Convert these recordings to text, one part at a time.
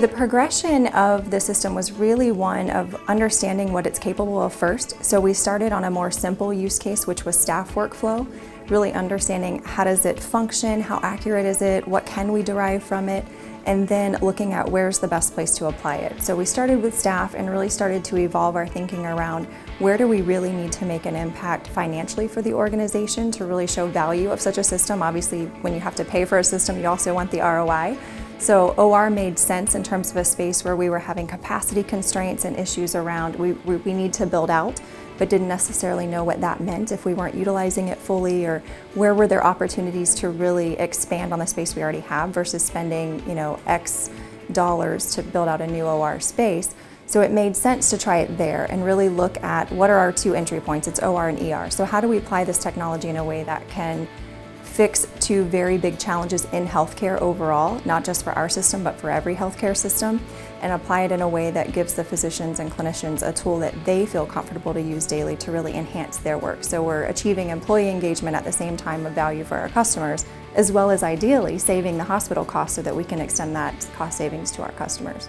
The progression of the system was really one of understanding what it's capable of first. So we started on a more simple use case, which was staff workflow, really understanding how does it function, how accurate is it, what can we derive from it, and then looking at where's the best place to apply it. So we started with staff and really started to evolve our thinking around where do we really need to make an impact financially for the organization to really show value of such a system. Obviously, when you have to pay for a system, you also want the ROI. So OR made sense in terms of a space where we were having capacity constraints and issues around we need to build out, but didn't necessarily know what that meant if we weren't utilizing it fully, or where were there opportunities to really expand on the space we already have versus spending, X dollars to build out a new OR space. So it made sense to try it there and really look at what are our two entry points. It's OR and ER. So how do we apply this technology in a way that can fix two very big challenges in healthcare overall, not just for our system, but for every healthcare system, and apply it in a way that gives the physicians and clinicians a tool that they feel comfortable to use daily to really enhance their work. So we're achieving employee engagement at the same time of value for our customers, as well as ideally saving the hospital costs so that we can extend that cost savings to our customers.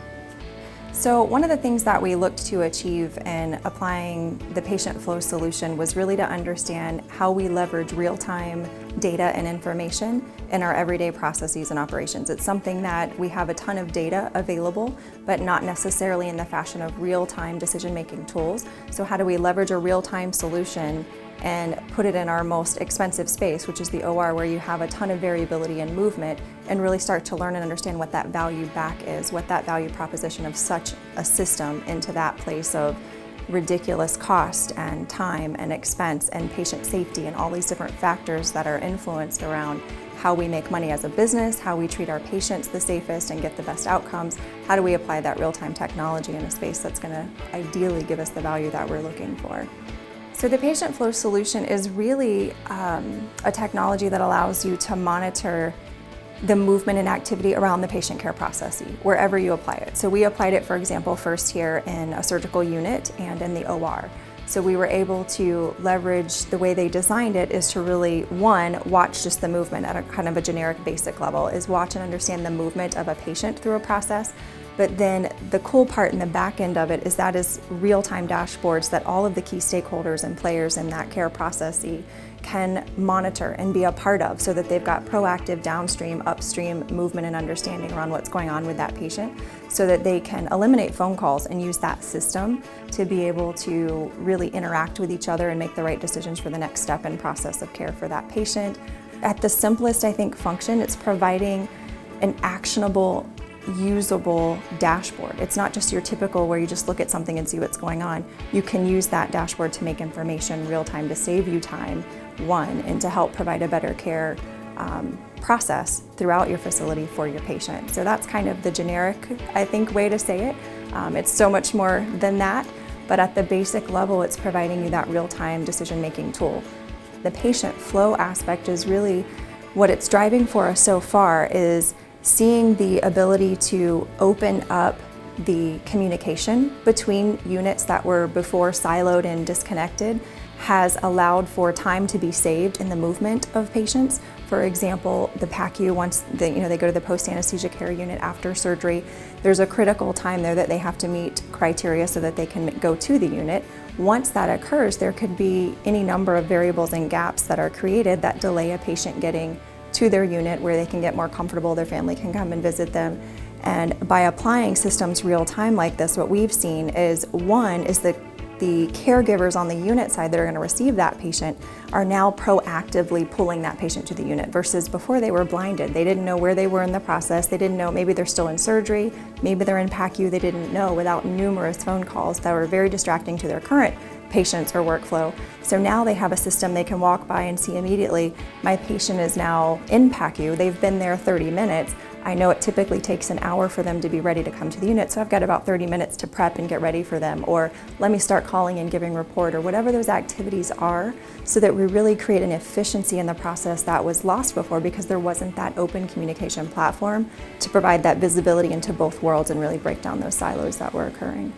So one of the things that we looked to achieve in applying the patient flow solution was really to understand how we leverage real-time data and information in our everyday processes and operations. It's something that we have a ton of data available, but not necessarily in the fashion of real-time decision-making tools. So how do we leverage a real-time solution and put it in our most expensive space, which is the OR, where you have a ton of variability and movement, and really start to learn and understand what that value back is, what that value proposition of such a system into that place of ridiculous cost and time and expense and patient safety and all these different factors that are influenced around how we make money as a business, how we treat our patients the safest and get the best outcomes. How do we apply that real-time technology in a space that's going to ideally give us the value that we're looking for? So the patient flow solution is really a technology that allows you to monitor the movement and activity around the patient care process, wherever you apply it. So we applied it, for example, first here in a surgical unit and in the OR. So we were able to leverage the way they designed it is to really, one, watch just the movement at a kind of a generic basic level, is watch and understand the movement of a patient through a process. But then the cool part in the back end of it is that is real-time dashboards that all of the key stakeholders and players in that care process can monitor and be a part of, so that they've got proactive downstream, upstream movement and understanding around what's going on with that patient, so that they can eliminate phone calls and use that system to be able to really interact with each other and make the right decisions for the next step and process of care for that patient. At the simplest, I think, function, it's providing an actionable, usable dashboard. It's not just your typical where you just look at something and see what's going on. You can use that dashboard to make information real time to save you time, one, and to help provide a better care process throughout your facility for your patient. So that's kind of the generic, I think, way to say it. It's so much more than that, but at the basic level, it's providing you that real-time decision-making tool. The patient flow aspect is really what it's driving for us so far, is seeing the ability to open up the communication between units that were before siloed and disconnected has allowed for time to be saved in the movement of patients. For example, the PACU, once they go to the post-anesthesia care unit after surgery, there's a critical time there that they have to meet criteria so that they can go to the unit. Once that occurs, there could be any number of variables and gaps that are created that delay a patient getting to their unit where they can get more comfortable, their family can come and visit them. And by applying systems real time like this, what we've seen is, one, is that the caregivers on the unit side that are going to receive that patient are now proactively pulling that patient to the unit, versus before they were blinded. They didn't know where they were in the process. They didn't know, maybe they're still in surgery, maybe they're in PACU, they didn't know, without numerous phone calls that were very distracting to their current patients or workflow. So now they have a system they can walk by and see immediately, my patient is now in PACU, they've been there 30 minutes. I know it typically takes an hour for them to be ready to come to the unit, so I've got about 30 minutes to prep and get ready for them, or let me start calling and giving report, or whatever those activities are, so that we really create an efficiency in the process that was lost before because there wasn't that open communication platform to provide that visibility into both worlds and really break down those silos that were occurring.